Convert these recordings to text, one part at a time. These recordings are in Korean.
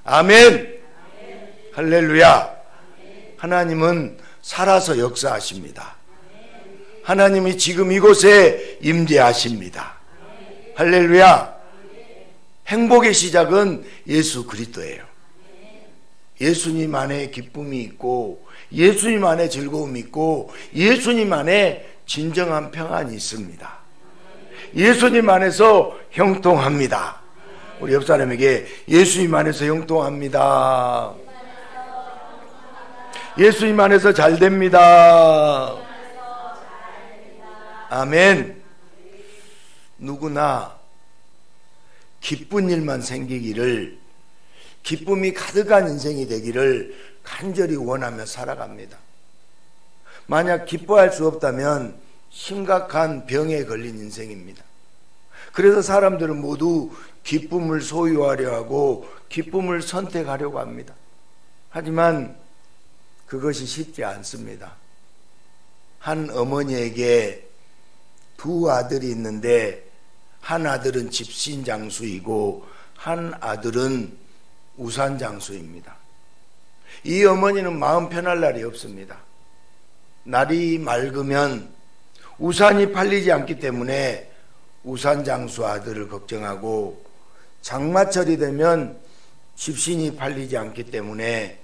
아멘. 할렐루야. 하나님은 살아서 역사하십니다. 하나님이 지금 이곳에 임재하십니다. 할렐루야. 행복의 시작은 예수 그리스도예요. 예수님 안에 기쁨이 있고 예수님 안에 즐거움이 있고 예수님 안에 진정한 평안이 있습니다. 예수님 안에서 형통합니다. 우리 옆 사람에게 예수님 안에서 형통합니다. 예수님 안에서 잘 됩니다. 아멘. 누구나 기쁜 일만 생기기를, 기쁨이 가득한 인생이 되기를 간절히 원하며 살아갑니다. 만약 기뻐할 수 없다면 심각한 병에 걸린 인생입니다. 그래서 사람들은 모두 기쁨을 소유하려 하고 기쁨을 선택하려고 합니다. 하지만 그것이 쉽지 않습니다. 한 어머니에게 두 아들이 있는데 한 아들은 집신장수이고 한 아들은 우산장수입니다. 이 어머니는 마음 편할 날이 없습니다. 날이 맑으면 우산이 팔리지 않기 때문에 우산장수 아들을 걱정하고, 장마철이 되면 집신이 팔리지 않기 때문에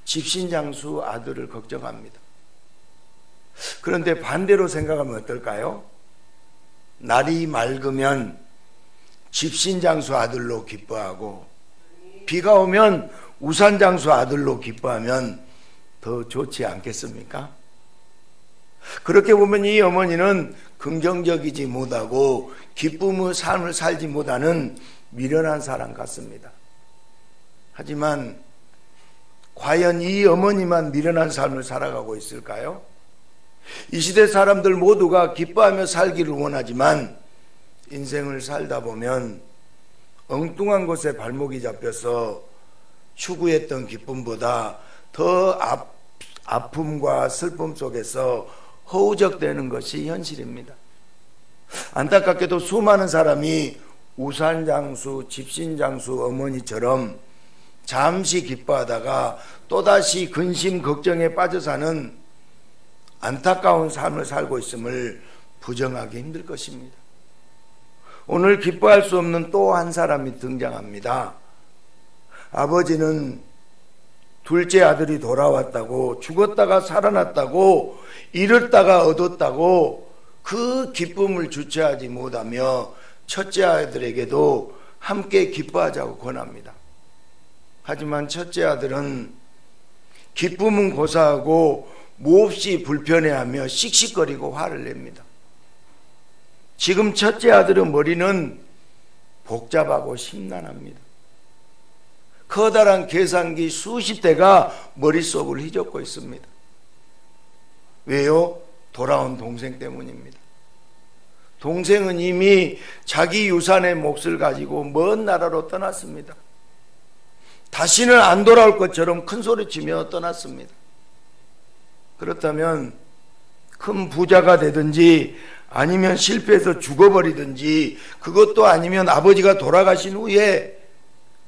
집신장수 아들을 걱정합니다. 그런데 반대로 생각하면 어떨까요? 날이 맑으면 집신장수 아들로 기뻐하고 비가 오면 우산장수 아들로 기뻐하면 더 좋지 않겠습니까? 그렇게 보면 이 어머니는 긍정적이지 못하고 기쁨의 삶을 살지 못하는 미련한 사람 같습니다. 하지만 과연 이 어머니만 미련한 삶을 살아가고 있을까요? 이 시대 사람들 모두가 기뻐하며 살기를 원하지만 인생을 살다 보면 엉뚱한 곳에 발목이 잡혀서 추구했던 기쁨보다 더 아픔과 슬픔 속에서 허우적대는 것이 현실입니다. 안타깝게도 수많은 사람이 우산장수, 집신장수 어머니처럼 잠시 기뻐하다가 또다시 근심, 걱정에 빠져 사는 안타까운 삶을 살고 있음을 부정하기 힘들 것입니다. 오늘 기뻐할 수 없는 또 한 사람이 등장합니다. 아버지는 둘째 아들이 돌아왔다고, 죽었다가 살아났다고, 잃었다가 얻었다고 그 기쁨을 주체하지 못하며 첫째 아들에게도 함께 기뻐하자고 권합니다. 하지만 첫째 아들은 기쁨은 고사하고 몹시 불편해하며 씩씩거리고 화를 냅니다. 지금 첫째 아들의 머리는 복잡하고 심란합니다. 커다란 계산기 수십 대가 머릿속을 휘젓고 있습니다. 왜요? 돌아온 동생 때문입니다. 동생은 이미 자기 유산의 몫을 가지고 먼 나라로 떠났습니다. 다시는 안 돌아올 것처럼 큰 소리치며 떠났습니다. 그렇다면 큰 부자가 되든지 아니면 실패해서 죽어버리든지, 그것도 아니면 아버지가 돌아가신 후에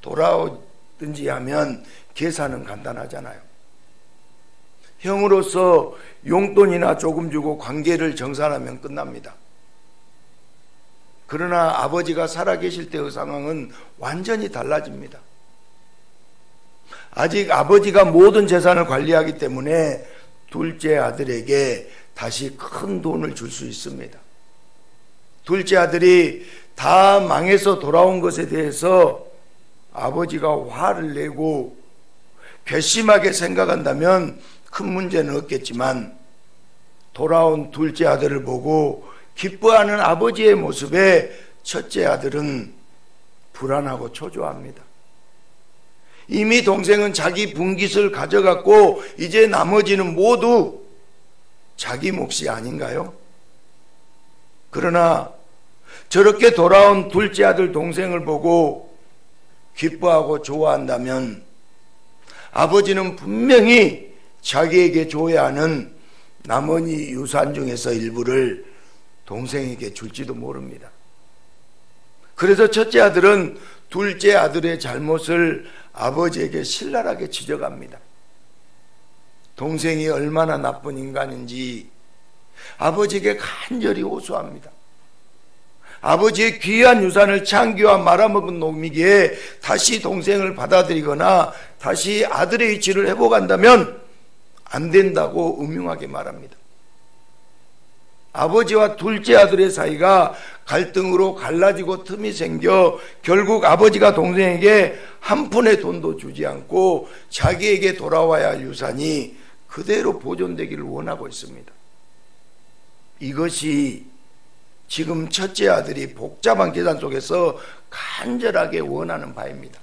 돌아오든지 하면 계산은 간단하잖아요. 형으로서 용돈이나 조금 주고 관계를 정산하면 끝납니다. 그러나 아버지가 살아계실 때의 상황은 완전히 달라집니다. 아직 아버지가 모든 재산을 관리하기 때문에 둘째 아들에게 다시 큰 돈을 줄 수 있습니다. 둘째 아들이 다 망해서 돌아온 것에 대해서 아버지가 화를 내고 괘씸하게 생각한다면 큰 문제는 없겠지만, 돌아온 둘째 아들을 보고 기뻐하는 아버지의 모습에 첫째 아들은 불안하고 초조합니다. 이미 동생은 자기 분깃을 가져갔고 이제 나머지는 모두 자기 몫이 아닌가요? 그러나 저렇게 돌아온 둘째 아들 동생을 보고 기뻐하고 좋아한다면 아버지는 분명히 자기에게 줘야 하는 나머지 유산 중에서 일부를 동생에게 줄지도 모릅니다. 그래서 첫째 아들은 둘째 아들의 잘못을 아버지에게 신랄하게 지적합니다. 동생이 얼마나 나쁜 인간인지 아버지에게 간절히 호소합니다. 아버지의 귀한 유산을 창기와 말아먹은 놈이기에 다시 동생을 받아들이거나 다시 아들의 위치를 회복한다면 안 된다고 음흉하게 말합니다. 아버지와 둘째 아들의 사이가 갈등으로 갈라지고 틈이 생겨 결국 아버지가 동생에게 한 푼의 돈도 주지 않고 자기에게 돌아와야 할 유산이 그대로 보존되기를 원하고 있습니다. 이것이 지금 첫째 아들이 복잡한 계산 속에서 간절하게 원하는 바입니다.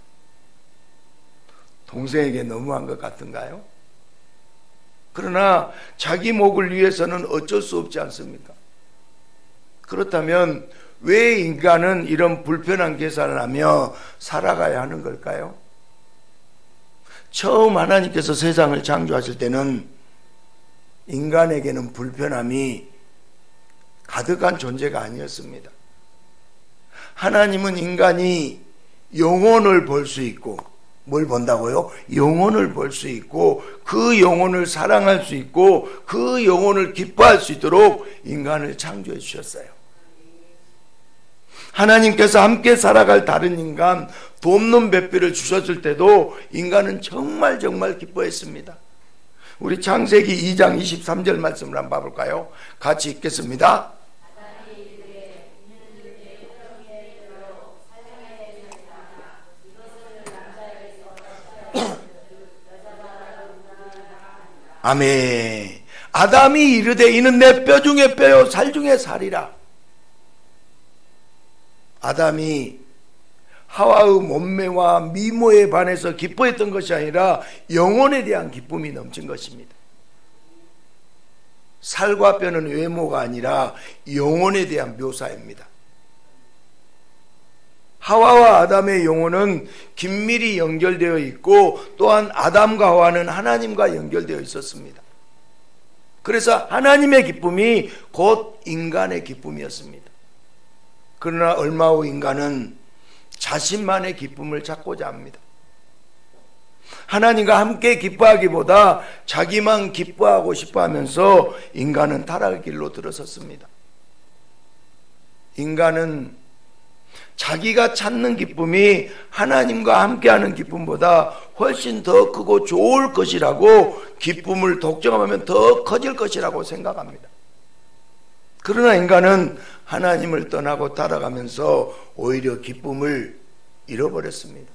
동생에게 너무한 것 같은가요? 그러나 자기 목을 위해서는 어쩔 수 없지 않습니까? 그렇다면 왜 인간은 이런 불편한 계산을 하며 살아가야 하는 걸까요? 처음 하나님께서 세상을 창조하실 때는 인간에게는 불편함이 가득한 존재가 아니었습니다. 하나님은 인간이 영혼을 볼 수 있고, 뭘 본다고요? 영혼을 볼 수 있고 그 영혼을 사랑할 수 있고 그 영혼을 기뻐할 수 있도록 인간을 창조해 주셨어요. 하나님께서 함께 살아갈 다른 인간, 돕는 배필을 주셨을 때도 인간은 정말 기뻐했습니다. 우리 창세기 2장 23절 말씀을 한번 봐볼까요? 같이 읽겠습니다. 아멘. 아담이 이르되 이는 내 뼈 중에 뼈요 살 중에 살이라. 아담이 하와의 몸매와 미모에 반해서 기뻐했던 것이 아니라 영혼에 대한 기쁨이 넘친 것입니다. 살과 뼈는 외모가 아니라 영혼에 대한 묘사입니다. 하와와 아담의 영혼은 긴밀히 연결되어 있고 또한 아담과 하와는 하나님과 연결되어 있었습니다. 그래서 하나님의 기쁨이 곧 인간의 기쁨이었습니다. 그러나 얼마 후 인간은 자신만의 기쁨을 찾고자 합니다. 하나님과 함께 기뻐하기보다 자기만 기뻐하고 싶어하면서 인간은 타락의 길로 들어섰습니다. 인간은 자기가 찾는 기쁨이 하나님과 함께하는 기쁨보다 훨씬 더 크고 좋을 것이라고, 기쁨을 독점하면 더 커질 것이라고 생각합니다. 그러나 인간은 하나님을 떠나고 따라가면서 오히려 기쁨을 잃어버렸습니다.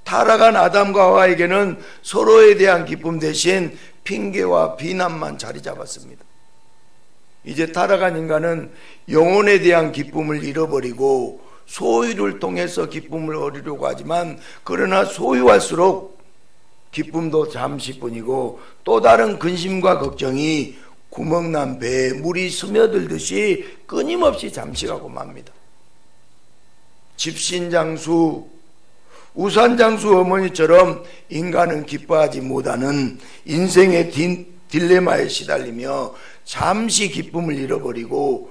타락한 아담과 하와에게는 서로에 대한 기쁨 대신 핑계와 비난만 자리 잡았습니다. 이제 타락한 인간은 영혼에 대한 기쁨을 잃어버리고 소유를 통해서 기쁨을 얻으려고 하지만, 그러나 소유할수록 기쁨도 잠시뿐이고 또 다른 근심과 걱정이 구멍난 배에 물이 스며들듯이 끊임없이 잠식하고 맙니다. 집신장수, 우산장수 어머니처럼 인간은 기뻐하지 못하는 인생의 딜레마에 시달리며 잠시 기쁨을 잃어버리고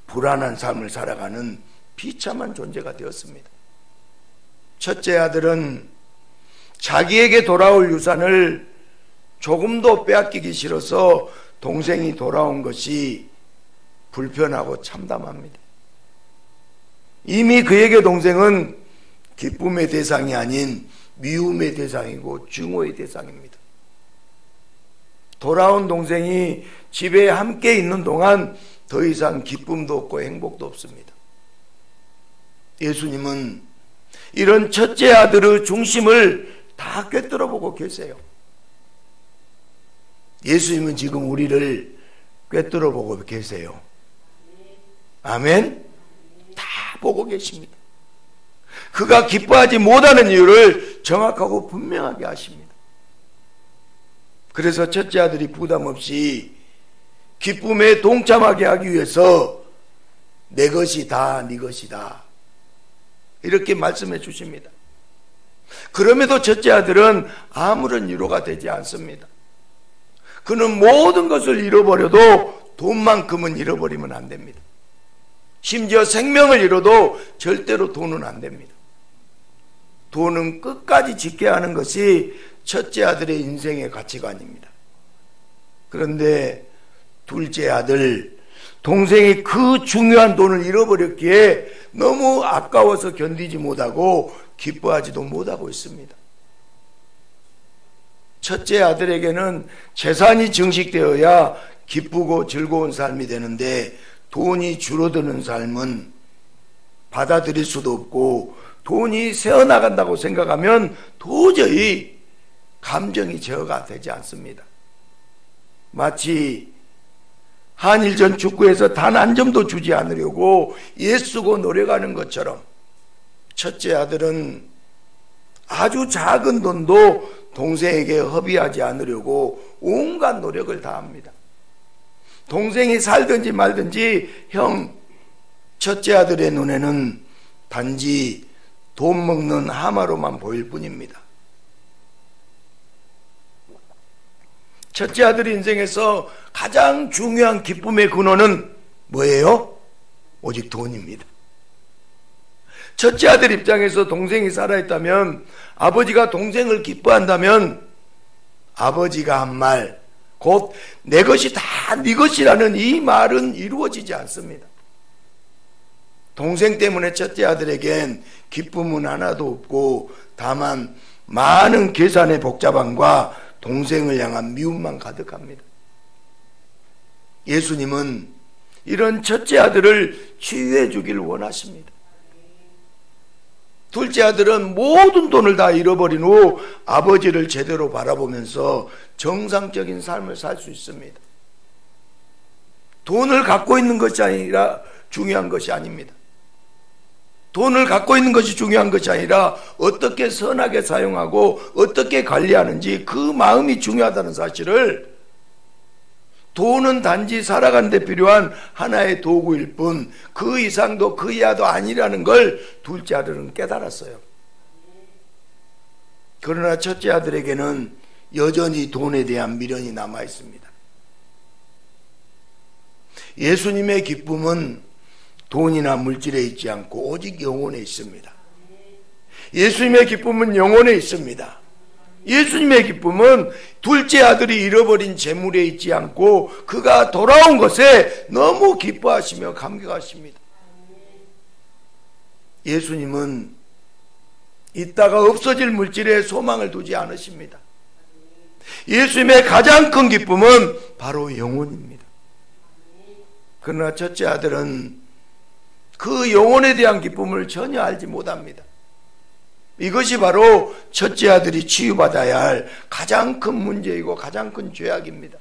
불안한 삶을 살아가는 비참한 존재가 되었습니다. 첫째 아들은 자기에게 돌아올 유산을 조금도 빼앗기기 싫어서 동생이 돌아온 것이 불편하고 참담합니다. 이미 그에게 동생은 기쁨의 대상이 아닌 미움의 대상이고 증오의 대상입니다. 돌아온 동생이 집에 함께 있는 동안 더 이상 기쁨도 없고 행복도 없습니다. 예수님은 이런 첫째 아들의 중심을 다 꿰뚫어 보고 계세요. 예수님은 지금 우리를 꿰뚫어 보고 계세요. 아멘? 다 보고 계십니다. 그가 기뻐하지 못하는 이유를 정확하고 분명하게 아십니다. 그래서 첫째 아들이 부담 없이 기쁨에 동참하게 하기 위해서 내 것이 다 네 것이다, 이렇게 말씀해 주십니다. 그럼에도 첫째 아들은 아무런 위로가 되지 않습니다. 그는 모든 것을 잃어버려도 돈만큼은 잃어버리면 안 됩니다. 심지어 생명을 잃어도 절대로 돈은 안 됩니다. 돈은 끝까지 지켜야 하는 것이 첫째 아들의 인생의 가치관입니다. 그런데 둘째 아들, 동생이 그 중요한 돈을 잃어버렸기에 너무 아까워서 견디지 못하고 기뻐하지도 못하고 있습니다. 첫째 아들에게는 재산이 증식되어야 기쁘고 즐거운 삶이 되는데 돈이 줄어드는 삶은 받아들일 수도 없고 돈이 새어나간다고 생각하면 도저히 감정이 제어가 되지 않습니다. 마치 한일전 축구에서 단 한 점도 주지 않으려고 애쓰고 노력하는 것처럼 첫째 아들은 아주 작은 돈도 동생에게 허비하지 않으려고 온갖 노력을 다합니다. 동생이 살든지 말든지 첫째 아들의 눈에는 단지 돈 먹는 하마로만 보일 뿐입니다. 첫째 아들 인생에서 가장 중요한 기쁨의 근원은 뭐예요? 오직 돈입니다. 첫째 아들 입장에서 동생이 살아있다면, 아버지가 동생을 기뻐한다면 아버지가 한 말, 곧 내 것이 다 네 것이라는 이 말은 이루어지지 않습니다. 동생 때문에 첫째 아들에겐 기쁨은 하나도 없고 다만 많은 계산의 복잡함과 동생을 향한 미움만 가득합니다. 예수님은 이런 첫째 아들을 치유해 주길 원하십니다. 둘째 아들은 모든 돈을 다 잃어버린 후 아버지를 제대로 바라보면서 정상적인 삶을 살 수 있습니다. 돈을 갖고 있는 것이 아니라 중요한 것이 아닙니다. 돈을 갖고 있는 것이 중요한 것이 아니라 어떻게 선하게 사용하고 어떻게 관리하는지 그 마음이 중요하다는 사실을, 돈은 단지 살아가는 데 필요한 하나의 도구일 뿐 그 이상도 그 이하도 아니라는 걸 둘째 아들은 깨달았어요. 그러나 첫째 아들에게는 여전히 돈에 대한 미련이 남아 있습니다. 예수님의 기쁨은 돈이나 물질에 있지 않고 오직 영혼에 있습니다. 예수님의 기쁨은 영혼에 있습니다. 예수님의 기쁨은 둘째 아들이 잃어버린 재물에 있지 않고 그가 돌아온 것에 너무 기뻐하시며 감격하십니다. 예수님은 있다가 없어질 물질에 소망을 두지 않으십니다. 예수님의 가장 큰 기쁨은 바로 영혼입니다. 그러나 첫째 아들은 그 영혼에 대한 기쁨을 전혀 알지 못합니다. 이것이 바로 첫째 아들이 치유받아야 할 가장 큰 문제이고 가장 큰 죄악입니다.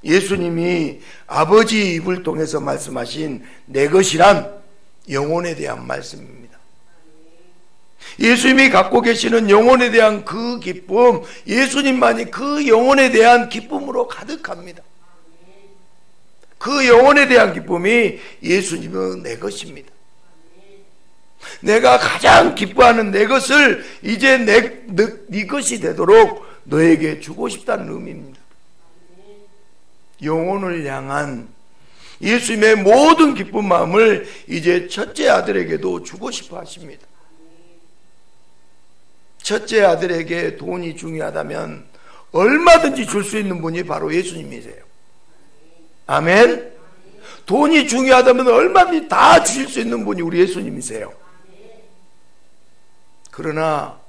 예수님이 아버지 입을 통해서 말씀하신 내 것이란 영혼에 대한 말씀입니다. 예수님이 갖고 계시는 영혼에 대한 그 기쁨, 예수님만이 그 영혼에 대한 기쁨으로 가득합니다. 그 영혼에 대한 기쁨이 예수님은 내 것입니다. 내가 가장 기뻐하는 내 것을 이제 네 것이 되도록 너에게 주고 싶다는 의미입니다. 영혼을 향한 예수님의 모든 기쁜 마음을 이제 첫째 아들에게도 주고 싶어 하십니다. 첫째 아들에게 돈이 중요하다면 얼마든지 줄 수 있는 분이 바로 예수님이세요. 아멘. 돈이 중요하다면 얼마든지 다 주실 수 있는 분이 우리 예수님이세요. 그러나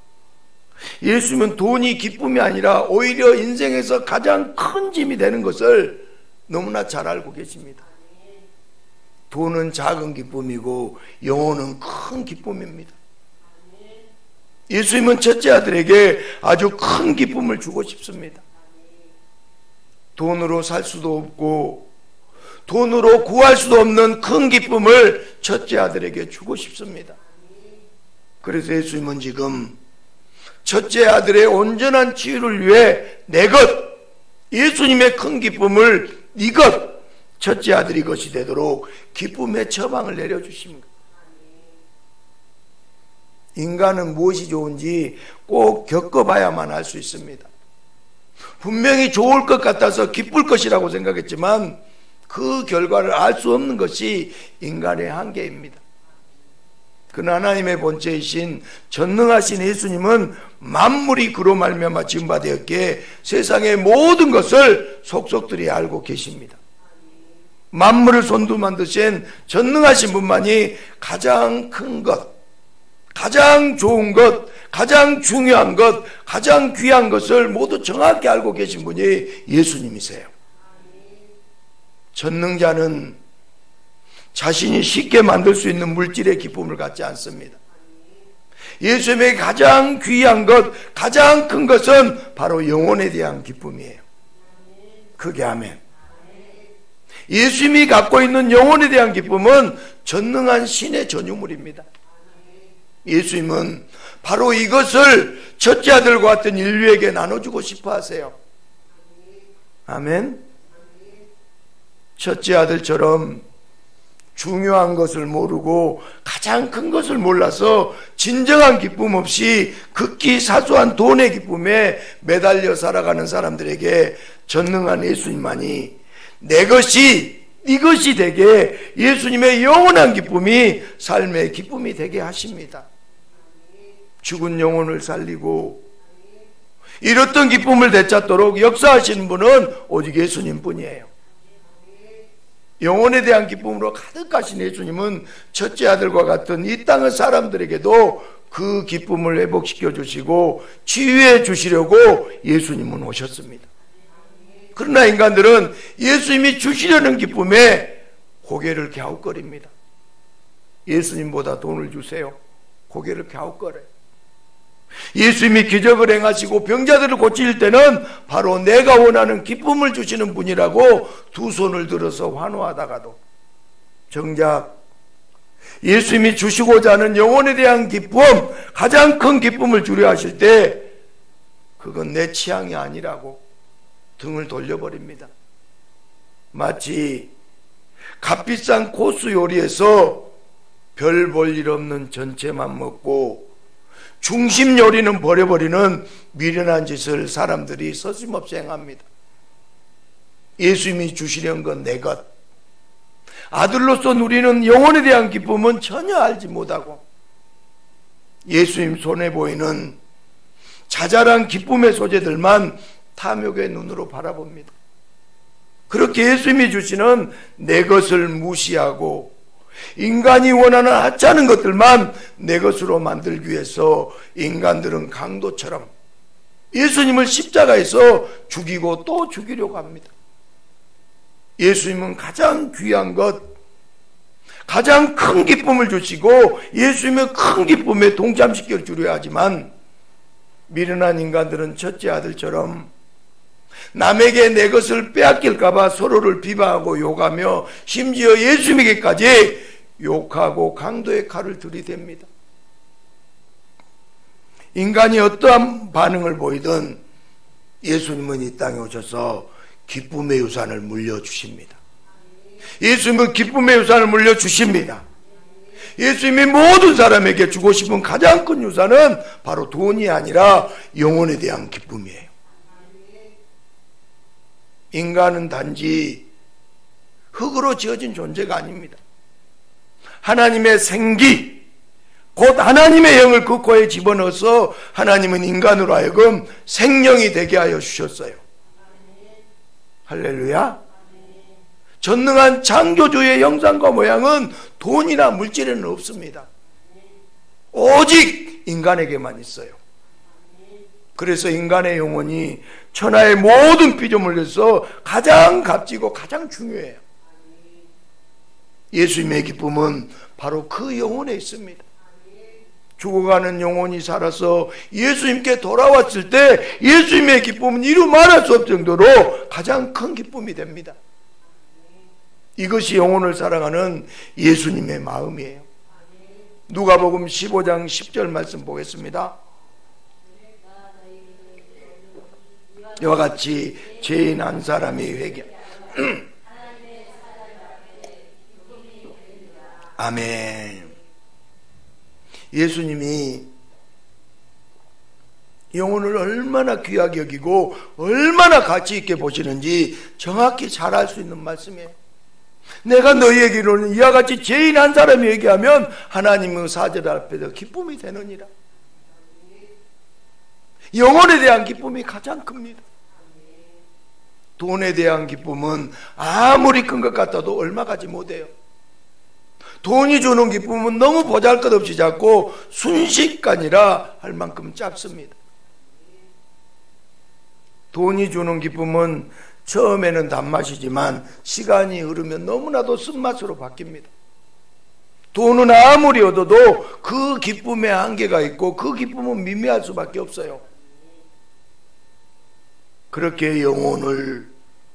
예수님은 돈이 기쁨이 아니라 오히려 인생에서 가장 큰 짐이 되는 것을 너무나 잘 알고 계십니다. 돈은 작은 기쁨이고 영혼은 큰 기쁨입니다. 예수님은 첫째 아들에게 아주 큰 기쁨을 주고 싶습니다. 돈으로 살 수도 없고 돈으로 구할 수도 없는 큰 기쁨을 첫째 아들에게 주고 싶습니다. 그래서 예수님은 지금 첫째 아들의 온전한 치유를 위해 내 것, 예수님의 큰 기쁨을 네 것, 첫째 아들이 것이 되도록 기쁨의 처방을 내려주십니다. 인간은 무엇이 좋은지 꼭 겪어봐야만 알 수 있습니다. 분명히 좋을 것 같아서 기쁠 것이라고 생각했지만 그 결과를 알 수 없는 것이 인간의 한계입니다. 그 하나님의 본체이신 전능하신 예수님은 만물이 그로 말미암아 지은 바 되었기에 세상의 모든 것을 속속들이 알고 계십니다. 만물을 손도 만드신 전능하신 분만이 가장 큰 것, 가장 좋은 것, 가장 중요한 것, 가장 귀한 것을 모두 정확히 알고 계신 분이 예수님이세요. 전능자는 자신이 쉽게 만들 수 있는 물질의 기쁨을 갖지 않습니다. 예수님의 가장 귀한 것, 가장 큰 것은 바로 영혼에 대한 기쁨이에요. 크게 아멘. 예수님이 갖고 있는 영혼에 대한 기쁨은 전능한 신의 전유물입니다. 예수님은 바로 이것을 첫째 아들과 같은 인류에게 나눠주고 싶어 하세요. 아멘. 첫째 아들처럼 중요한 것을 모르고 가장 큰 것을 몰라서 진정한 기쁨 없이 극히 사소한 돈의 기쁨에 매달려 살아가는 사람들에게 전능한 예수님만이 내 것이 이것이 되게 예수님의 영원한 기쁨이 삶의 기쁨이 되게 하십니다. 죽은 영혼을 살리고 이렇던 기쁨을 되찾도록 역사하시는 분은 오직 예수님 뿐이에요. 영혼에 대한 기쁨으로 가득하신 예수님은 첫째 아들과 같은 이 땅의 사람들에게도 그 기쁨을 회복시켜 주시고 치유해 주시려고 예수님은 오셨습니다. 그러나 인간들은 예수님이 주시려는 기쁨에 고개를 갸웃거립니다. 예수님보다 돈을 주세요. 고개를 갸웃거려요. 예수님이 기적을 행하시고 병자들을 고칠 때는 바로 내가 원하는 기쁨을 주시는 분이라고 두 손을 들어서 환호하다가도 정작 예수님이 주시고자 하는 영혼에 대한 기쁨, 가장 큰 기쁨을 주려 하실 때 그건 내 취향이 아니라고 등을 돌려버립니다. 마치 값비싼 코스 요리에서 별 볼 일 없는 전체만 먹고 중심 요리는 버려버리는 미련한 짓을 사람들이 서슴없이 행합니다. 예수님이 주시려는 건 내 것, 아들로서 누리는 영혼에 대한 기쁨은 전혀 알지 못하고 예수님 손에 보이는 자잘한 기쁨의 소재들만 탐욕의 눈으로 바라봅니다. 그렇게 예수님이 주시는 내 것을 무시하고 인간이 원하는 하찮은 것들만 내 것으로 만들기 위해서 인간들은 강도처럼 예수님을 십자가에서 죽이고 또 죽이려고 합니다. 예수님은 가장 귀한 것, 가장 큰 기쁨을 주시고 예수님의 큰 기쁨에 동참시켜 주려 하지만 미련한 인간들은 첫째 아들처럼 남에게 내 것을 빼앗길까봐 서로를 비방하고 욕하며 심지어 예수님에게까지 욕하고 강도의 칼을 들이댑니다. 인간이 어떠한 반응을 보이든 예수님은 이 땅에 오셔서 기쁨의 유산을 물려주십니다. 예수님은 기쁨의 유산을 물려주십니다. 예수님이 모든 사람에게 주고 싶은 가장 큰 유산은 바로 돈이 아니라 영혼에 대한 기쁨이에요. 인간은 단지 흙으로 지어진 존재가 아닙니다. 하나님의 생기, 곧 하나님의 영을 그 코에 집어넣어서 하나님은 인간으로 하여금 생명이 되게 하여 주셨어요. 할렐루야. 전능한 창조주의 형상과 모양은 돈이나 물질에는 없습니다. 오직 인간에게만 있어요. 그래서 인간의 영혼이 천하의 모든 피조물에서 가장 값지고 가장 중요해요. 예수님의 기쁨은 바로 그 영혼에 있습니다. 죽어가는 영혼이 살아서 예수님께 돌아왔을 때 예수님의 기쁨은 이루 말할 수 없을 정도로 가장 큰 기쁨이 됩니다. 이것이 영혼을 사랑하는 예수님의 마음이에요. 누가복음 15장 10절 말씀 보겠습니다. 이와 같이 죄인 한 사람이 회개. 아멘. 예수님이 영혼을 얼마나 귀하게 여기고 얼마나 가치 있게 보시는지 정확히 잘 알 수 있는 말씀이에요. 내가 너희에게로는 이와 같이 죄인 한 사람이 얘기하면 하나님의 사절 앞에서 기쁨이 되느니라. 영혼에 대한 기쁨이 가장 큽니다. 돈에 대한 기쁨은 아무리 큰 것 같아도 얼마 가지 못해요. 돈이 주는 기쁨은 너무 보잘것없이 작고 순식간이라 할 만큼 짧습니다. 돈이 주는 기쁨은 처음에는 단맛이지만 시간이 흐르면 너무나도 쓴맛으로 바뀝니다. 돈은 아무리 얻어도 그 기쁨의 한계가 있고 그 기쁨은 미미할 수밖에 없어요. 그렇게 영혼을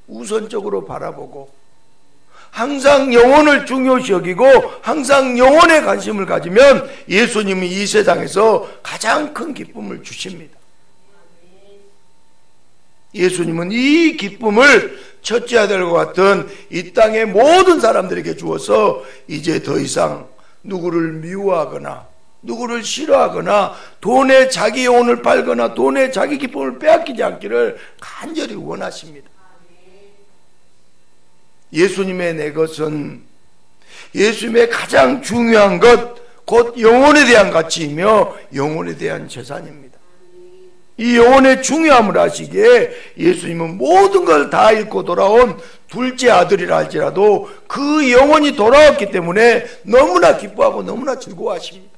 우선적으로 바라보고 항상 영혼을 중요시 여기고 항상 영혼에 관심을 가지면 예수님이 이 세상에서 가장 큰 기쁨을 주십니다. 예수님은 이 기쁨을 첫째 아들과 같은 이 땅의 모든 사람들에게 주어서 이제 더 이상 누구를 미워하거나 누구를 싫어하거나 돈에 자기 영혼을 팔거나 돈에 자기 기쁨을 빼앗기지 않기를 간절히 원하십니다. 예수님의 내 것은 예수님의 가장 중요한 것, 곧 영혼에 대한 가치이며 영혼에 대한 재산입니다. 이 영혼의 중요함을 아시기에 예수님은 모든 걸 다 잃고 돌아온 둘째 아들이라 할지라도 그 영혼이 돌아왔기 때문에 너무나 기뻐하고 너무나 즐거워하십니다.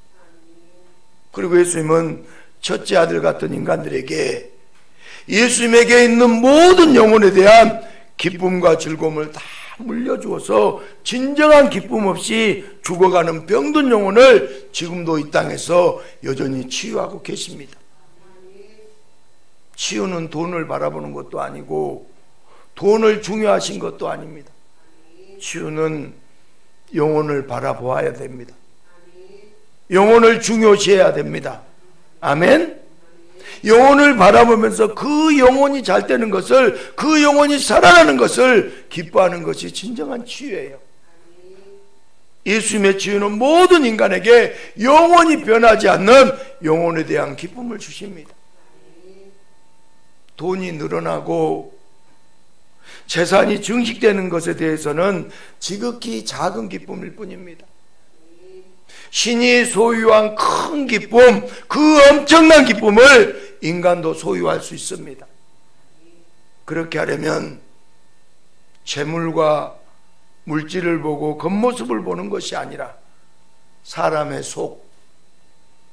그리고 예수님은 첫째 아들 같은 인간들에게 예수님에게 있는 모든 영혼에 대한 기쁨과 즐거움을 다 물려주어서 진정한 기쁨 없이 죽어가는 병든 영혼을 지금도 이 땅에서 여전히 치유하고 계십니다. 치유는 돈을 바라보는 것도 아니고 돈을 중요하신 것도 아닙니다. 치유는 영혼을 바라보아야 됩니다. 영혼을 중요시해야 됩니다. 아멘. 영혼을 바라보면서 그 영혼이 잘 되는 것을, 그 영혼이 살아나는 것을 기뻐하는 것이 진정한 치유예요. 예수님의 치유는 모든 인간에게 영원히 변하지 않는 영혼에 대한 기쁨을 주십니다. 돈이 늘어나고 재산이 증식되는 것에 대해서는 지극히 작은 기쁨일 뿐입니다. 신이 소유한 큰 기쁨, 그 엄청난 기쁨을 인간도 소유할 수 있습니다. 그렇게 하려면 재물과 물질을 보고 겉모습을 보는 것이 아니라 사람의 속,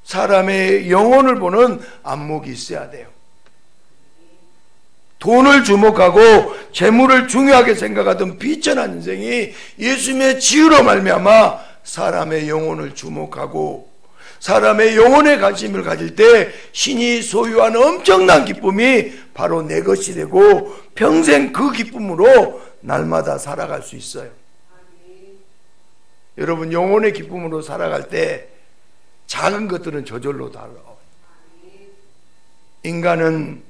사람의 영혼을 보는 안목이 있어야 돼요. 돈을 주목하고 재물을 중요하게 생각하던 비천한 인생이 예수님의 치유로 말미암아 사람의 영혼을 주목하고 사람의 영혼에 관심을 가질 때 신이 소유한 엄청난 기쁨이 바로 내 것이 되고 평생 그 기쁨으로 날마다 살아갈 수 있어요. 여러분, 영혼의 기쁨으로 살아갈 때 작은 것들은 저절로 달라요. 인간은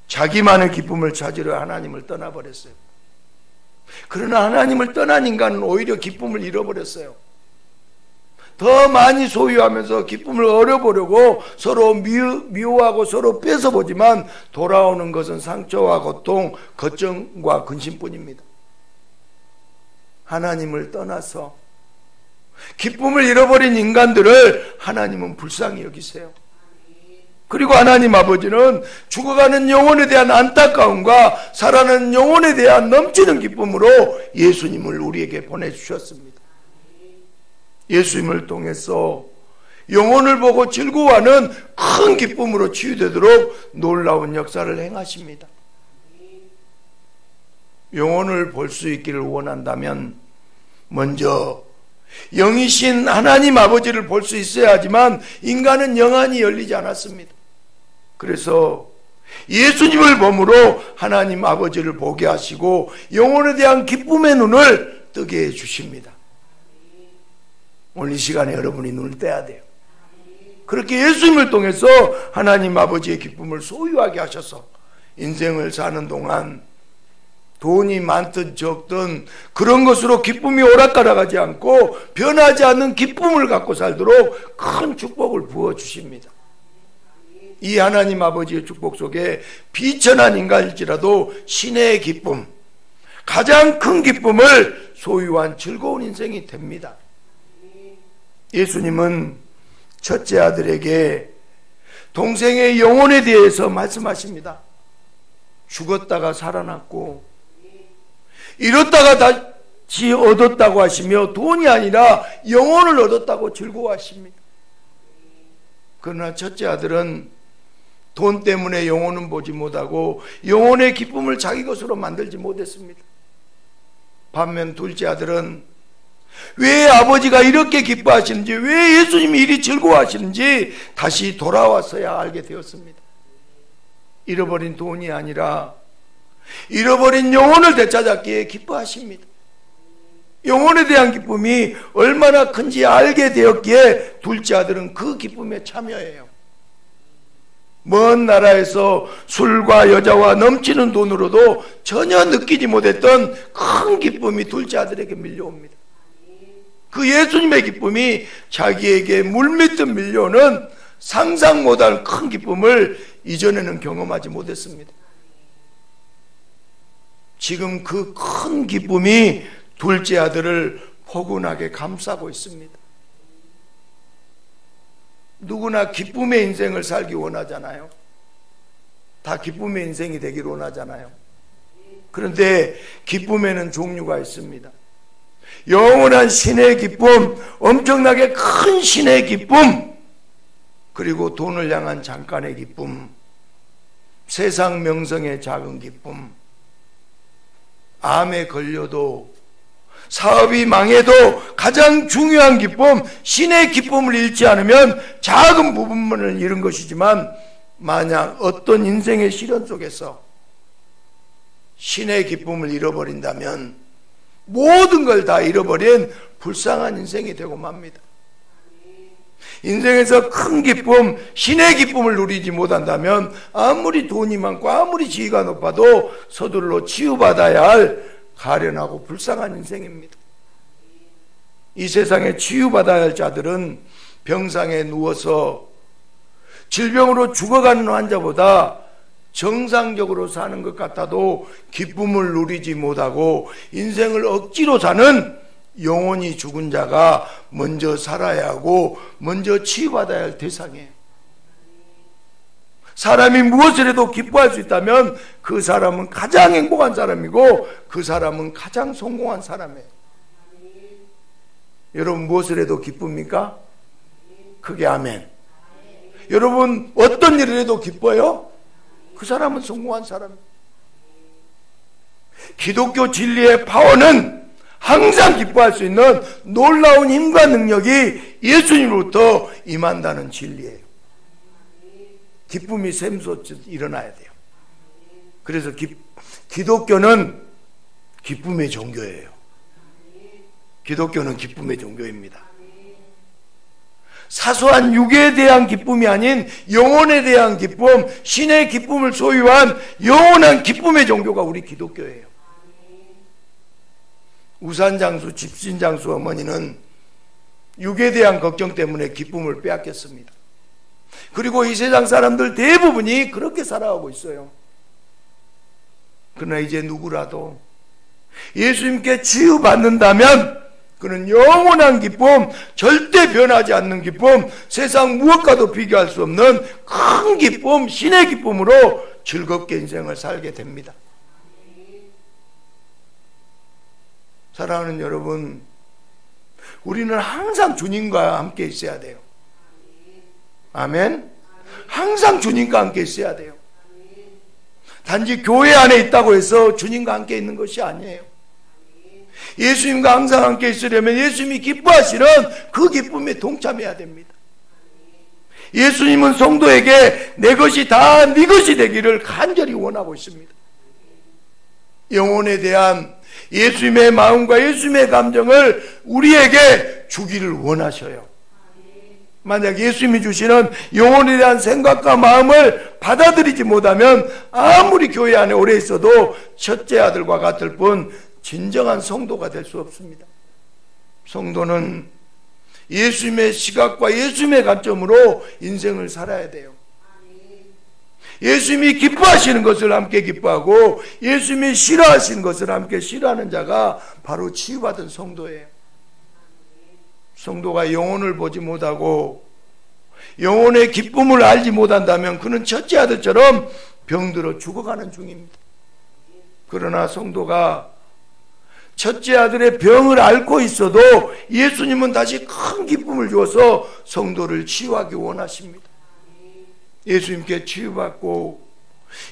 자기만의 기쁨을 찾으려 하나님을 떠나버렸어요. 그러나 하나님을 떠난 인간은 오히려 기쁨을 잃어버렸어요. 더 많이 소유하면서 기쁨을 얻어보려고 서로 미워하고 서로 뺏어보지만 돌아오는 것은 상처와 고통, 걱정과 근심뿐입니다. 하나님을 떠나서 기쁨을 잃어버린 인간들을 하나님은 불쌍히 여기세요. 그리고 하나님 아버지는 죽어가는 영혼에 대한 안타까움과 살아나는 영혼에 대한 넘치는 기쁨으로 예수님을 우리에게 보내주셨습니다. 예수님을 통해서 영혼을 보고 즐거워하는 큰 기쁨으로 치유되도록 놀라운 역사를 행하십니다. 영혼을 볼 수 있기를 원한다면 먼저 영이신 하나님 아버지를 볼 수 있어야 하지만 인간은 영안이 열리지 않았습니다. 그래서 예수님을 보므로 하나님 아버지를 보게 하시고 영혼에 대한 기쁨의 눈을 뜨게 해주십니다. 오늘 이 시간에 여러분이 눈을 떼야 돼요. 그렇게 예수님을 통해서 하나님 아버지의 기쁨을 소유하게 하셔서 인생을 사는 동안 돈이 많든 적든 그런 것으로 기쁨이 오락가락하지 않고 변하지 않는 기쁨을 갖고 살도록 큰 축복을 부어주십니다. 이 하나님 아버지의 축복 속에 비천한 인간일지라도 신의 기쁨, 가장 큰 기쁨을 소유한 즐거운 인생이 됩니다. 예수님은 첫째 아들에게 동생의 영혼에 대해서 말씀하십니다. 죽었다가 살아났고 잃었다가 다시 얻었다고 하시며 돈이 아니라 영혼을 얻었다고 즐거워하십니다. 그러나 첫째 아들은 돈 때문에 영혼은 보지 못하고 영혼의 기쁨을 자기 것으로 만들지 못했습니다. 반면 둘째 아들은 왜 아버지가 이렇게 기뻐하시는지, 왜 예수님이 이리 즐거워하시는지 다시 돌아와서야 알게 되었습니다. 잃어버린 돈이 아니라 잃어버린 영혼을 되찾았기에 기뻐하십니다. 영혼에 대한 기쁨이 얼마나 큰지 알게 되었기에 둘째 아들은 그 기쁨에 참여해요. 먼 나라에서 술과 여자와 넘치는 돈으로도 전혀 느끼지 못했던 큰 기쁨이 둘째 아들에게 밀려옵니다. 그 예수님의 기쁨이 자기에게 물밀듯 밀려오는 상상 못할 큰 기쁨을 이전에는 경험하지 못했습니다. 지금 그 큰 기쁨이 둘째 아들을 포근하게 감싸고 있습니다. 누구나 기쁨의 인생을 살기 원하잖아요. 다 기쁨의 인생이 되기를 원하잖아요. 그런데 기쁨에는 종류가 있습니다. 영원한 신의 기쁨, 엄청나게 큰 신의 기쁨, 그리고 돈을 향한 잠깐의 기쁨, 세상 명성의 작은 기쁨, 암에 걸려도 사업이 망해도 가장 중요한 기쁨, 신의 기쁨을 잃지 않으면 작은 부분만을 잃은 것이지만, 만약 어떤 인생의 시련 속에서 신의 기쁨을 잃어버린다면 모든 걸 다 잃어버린 불쌍한 인생이 되고 맙니다. 인생에서 큰 기쁨, 신의 기쁨을 누리지 못한다면 아무리 돈이 많고 아무리 지위가 높아도 서둘러 치유받아야 할 가련하고 불쌍한 인생입니다. 이 세상에 치유받아야 할 자들은 병상에 누워서 질병으로 죽어가는 환자보다 정상적으로 사는 것 같아도 기쁨을 누리지 못하고 인생을 억지로 사는 영혼이 죽은 자가 먼저 살아야 하고 먼저 치유받아야 할 대상이에요. 사람이 무엇을 해도 기뻐할 수 있다면 그 사람은 가장 행복한 사람이고 그 사람은 가장 성공한 사람이에요. 여러분 무엇을 해도 기쁩니까? 크게 아멘. 여러분 어떤 일을 해도 기뻐요? 그 사람은 성공한 사람이에요. 기독교 진리의 파워는 항상 기뻐할 수 있는 놀라운 힘과 능력이 예수님으로부터 임한다는 진리예요. 기쁨이 샘솟듯 일어나야 돼요. 그래서 기독교는 기쁨의 종교예요. 기독교는 기쁨의 종교입니다. 사소한 육에 대한 기쁨이 아닌 영혼에 대한 기쁨, 신의 기쁨을 소유한 영원한 기쁨의 종교가 우리 기독교예요. 우산장수, 집신장수 어머니는 육에 대한 걱정 때문에 기쁨을 빼앗겼습니다. 그리고 이 세상 사람들 대부분이 그렇게 살아가고 있어요. 그러나 이제 누구라도 예수님께 치유받는다면 그는 영원한 기쁨, 절대 변하지 않는 기쁨, 세상 무엇과도 비교할 수 없는 큰 기쁨, 신의 기쁨으로 즐겁게 인생을 살게 됩니다. 사랑하는 여러분, 우리는 항상 주님과 함께 있어야 돼요. 아멘? 항상 주님과 함께 있어야 돼요. 단지 교회 안에 있다고 해서 주님과 함께 있는 것이 아니에요. 예수님과 항상 함께 있으려면 예수님이 기뻐하시는 그 기쁨에 동참해야 됩니다. 예수님은 성도에게 내 것이 다 네 것이 되기를 간절히 원하고 있습니다. 영혼에 대한 예수님의 마음과 예수님의 감정을 우리에게 주기를 원하셔요. 만약 예수님이 주시는 영혼에 대한 생각과 마음을 받아들이지 못하면 아무리 교회 안에 오래 있어도 첫째 아들과 같을 뿐 진정한 성도가 될 수 없습니다. 성도는 예수님의 시각과 예수님의 관점으로 인생을 살아야 돼요. 예수님이 기뻐하시는 것을 함께 기뻐하고 예수님이 싫어하시는 것을 함께 싫어하는 자가 바로 치유받은 성도예요. 성도가 영혼을 보지 못하고 영혼의 기쁨을 알지 못한다면 그는 첫째 아들처럼 병들어 죽어가는 중입니다. 그러나 성도가 첫째 아들의 병을 앓고 있어도 예수님은 다시 큰 기쁨을 주어서 성도를 치유하기 원하십니다. 예수님께 치유받고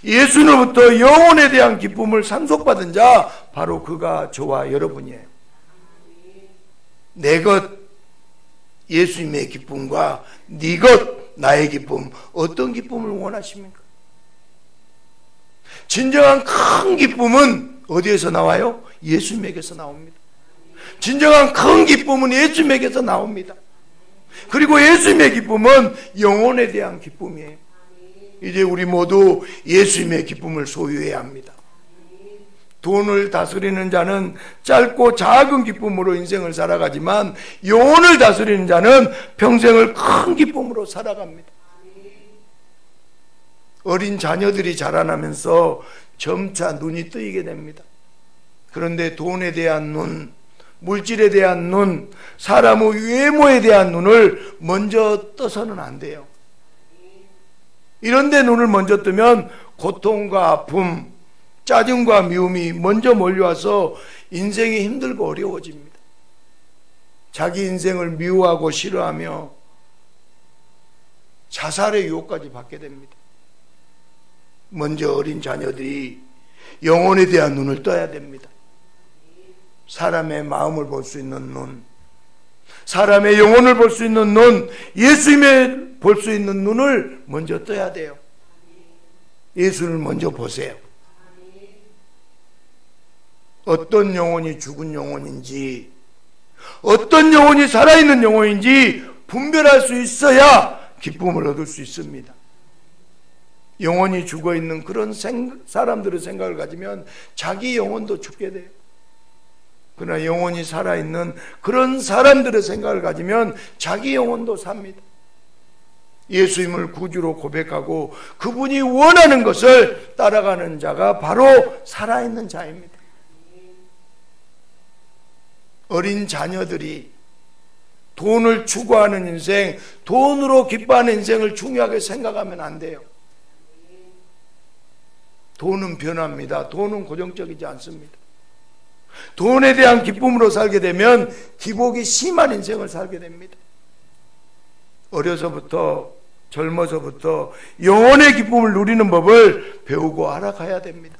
예수님으로부터 영혼에 대한 기쁨을 상속받은 자, 바로 그가 저와 여러분이에요. 내 것, 예수님의 기쁨과 네 것, 나의 기쁨, 어떤 기쁨을 원하십니까? 진정한 큰 기쁨은 어디에서 나와요? 예수님에게서 나옵니다. 진정한 큰 기쁨은 예수님에게서 나옵니다. 그리고 예수님의 기쁨은 영혼에 대한 기쁨이에요. 이제 우리 모두 예수님의 기쁨을 소유해야 합니다. 돈을 다스리는 자는 짧고 작은 기쁨으로 인생을 살아가지만 영혼을 다스리는 자는 평생을 큰 기쁨으로 살아갑니다. 어린 자녀들이 자라나면서 점차 눈이 뜨이게 됩니다. 그런데 돈에 대한 눈, 물질에 대한 눈, 사람의 외모에 대한 눈을 먼저 떠서는 안 돼요. 이런데 눈을 먼저 뜨면 고통과 아픔, 짜증과 미움이 먼저 몰려와서 인생이 힘들고 어려워집니다. 자기 인생을 미워하고 싫어하며 자살의 유혹까지 받게 됩니다. 먼저 어린 자녀들이 영혼에 대한 눈을 떠야 됩니다. 사람의 마음을 볼 수 있는 눈, 사람의 영혼을 볼 수 있는 눈, 예수님의 볼 수 있는 눈을 먼저 떠야 돼요. 예수를 먼저 보세요. 어떤 영혼이 죽은 영혼인지, 어떤 영혼이 살아있는 영혼인지 분별할 수 있어야 기쁨을 얻을 수 있습니다. 영혼이 죽어있는 그런 사람들의 생각을 가지면 자기 영혼도 죽게 돼요. 그러나 영혼이 살아있는 그런 사람들의 생각을 가지면 자기 영혼도 삽니다. 예수님을 구주로 고백하고 그분이 원하는 것을 따라가는 자가 바로 살아있는 자입니다. 어린 자녀들이 돈을 추구하는 인생, 돈으로 기뻐하는 인생을 중요하게 생각하면 안 돼요. 돈은 변합니다. 돈은 고정적이지 않습니다. 돈에 대한 기쁨으로 살게 되면 기복이 심한 인생을 살게 됩니다. 어려서부터, 젊어서부터 영혼의 기쁨을 누리는 법을 배우고 알아가야 됩니다.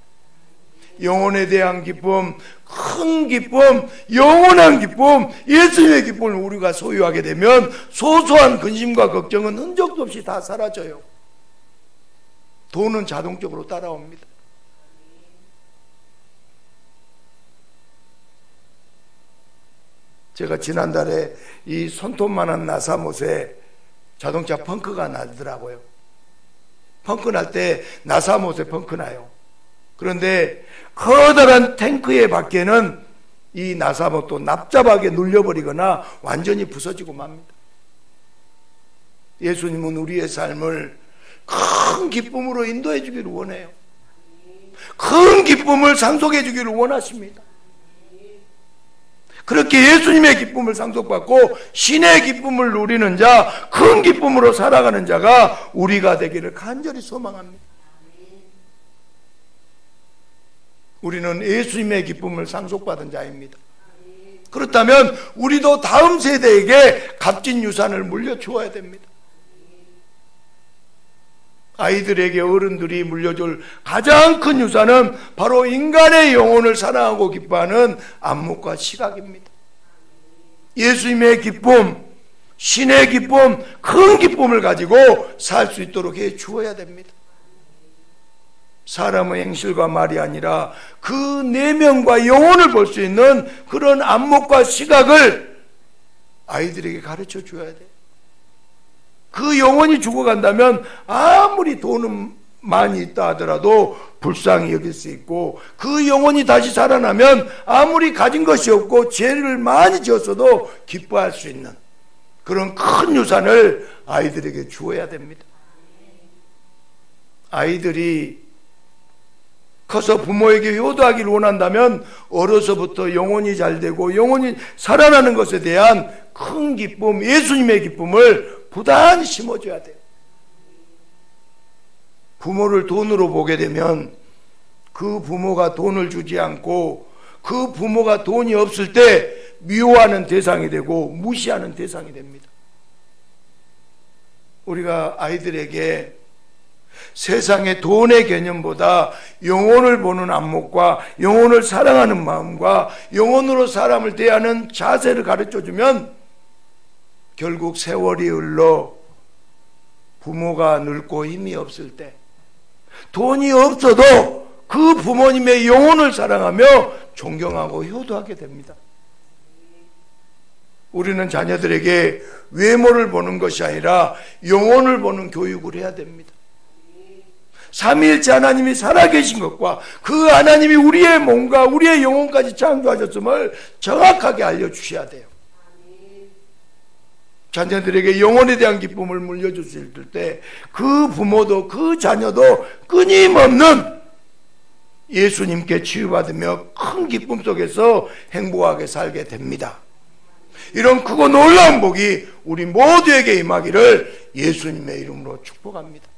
영혼에 대한 기쁨, 큰 기쁨, 영원한 기쁨, 예수님의 기쁨을 우리가 소유하게 되면 소소한 근심과 걱정은 흔적도 없이 다 사라져요. 돈은 자동적으로 따라옵니다. 제가 지난달에 이 손톱만한 나사못에 자동차 펑크가 나더라고요. 펑크 날 때 나사못에 펑크 나요. 그런데 커다란 탱크의 밖에는 이 나사못도 납작하게 눌려버리거나 완전히 부서지고 맙니다. 예수님은 우리의 삶을 큰 기쁨으로 인도해 주기를 원해요. 큰 기쁨을 상속해 주기를 원하십니다. 그렇게 예수님의 기쁨을 상속받고 신의 기쁨을 누리는 자, 큰 기쁨으로 살아가는 자가 우리가 되기를 간절히 소망합니다. 우리는 예수님의 기쁨을 상속받은 자입니다. 그렇다면 우리도 다음 세대에게 값진 유산을 물려주어야 됩니다. 아이들에게 어른들이 물려줄 가장 큰 유산은 바로 인간의 영혼을 사랑하고 기뻐하는 안목과 시각입니다. 예수님의 기쁨, 신의 기쁨, 큰 기쁨을 가지고 살 수 있도록 해 주어야 됩니다. 사람의 행실과 말이 아니라 그 내면과 영혼을 볼 수 있는 그런 안목과 시각을 아이들에게 가르쳐 줘야 돼요. 그 영혼이 죽어간다면 아무리 돈은 많이 있다 하더라도 불쌍히 여길 수 있고, 그 영혼이 다시 살아나면 아무리 가진 것이 없고 죄를 많이 지었어도 기뻐할 수 있는 그런 큰 유산을 아이들에게 주어야 됩니다. 아이들이 커서 부모에게 효도하기를 원한다면 어려서부터 영혼이 잘 되고 영혼이 살아나는 것에 대한 큰 기쁨, 예수님의 기쁨을 부단히 심어줘야 돼요. 부모를 돈으로 보게 되면 그 부모가 돈을 주지 않고 그 부모가 돈이 없을 때 미워하는 대상이 되고 무시하는 대상이 됩니다. 우리가 아이들에게 세상의 돈의 개념보다 영혼을 보는 안목과 영혼을 사랑하는 마음과 영혼으로 사람을 대하는 자세를 가르쳐주면 결국 세월이 흘러 부모가 늙고 힘이 없을 때 돈이 없어도 그 부모님의 영혼을 사랑하며 존경하고 효도하게 됩니다. 우리는 자녀들에게 외모를 보는 것이 아니라 영혼을 보는 교육을 해야 됩니다. 삼위일체 하나님이 살아계신 것과 그 하나님이 우리의 몸과 우리의 영혼까지 창조하셨음을 정확하게 알려주셔야 돼요. 자녀들에게 영혼에 대한 기쁨을 물려주실 때 그 부모도 그 자녀도 끊임없는 예수님께 치유받으며 큰 기쁨 속에서 행복하게 살게 됩니다. 이런 크고 놀라운 복이 우리 모두에게 임하기를 예수님의 이름으로 축복합니다.